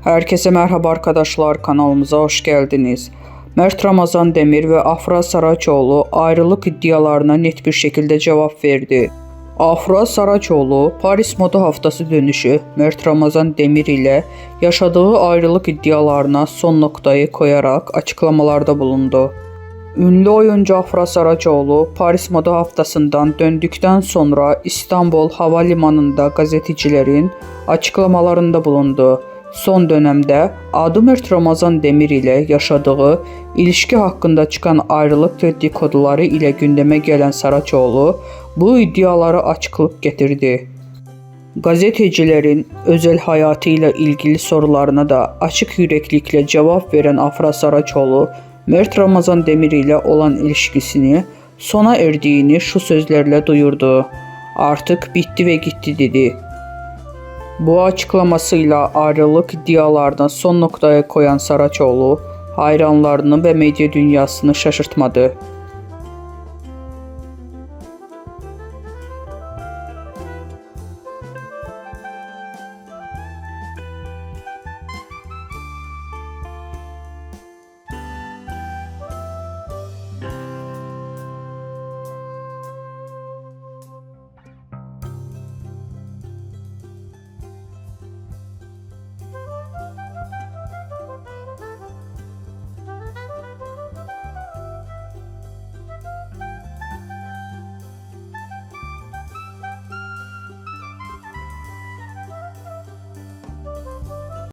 Herkese merhaba arkadaşlar, kanalımıza hoş geldiniz. Mert Ramazan Demir ve Afra Saraçoğlu ayrılık iddialarına net bir şekilde cevap verdi. Afra Saraçoğlu, Paris Moda Haftası dönüşü Mert Ramazan Demir ile yaşadığı ayrılık iddialarına son noktayı koyarak açıklamalarda bulundu. Ünlü oyuncu Afra Saraçoğlu, Paris Moda Haftası'ndan döndükten sonra İstanbul Havalimanı'nda gazetecilerin açıklamalarında bulundu. Son dönemde adı Mert Ramazan Demir ile yaşadığı ilişki hakkında çıkan ayrılık dedikoduları ile gündeme gelen Saraçoğlu bu iddialara açıklık getirdi. Gazetecilerin özel hayatıyla ilgili sorularına da açık yüreklilikle cevap veren Afra Saraçoğlu, Mert Ramazan Demir ile olan ilişkisini sona erdiğini şu sözlerle duyurdu. "Artık bitti ve gitti" dedi. Bu açıklamasıyla ayrılık iddialarına son noktaya koyan Saraçoğlu, hayranlarını ve medya dünyasını şaşırtmadı.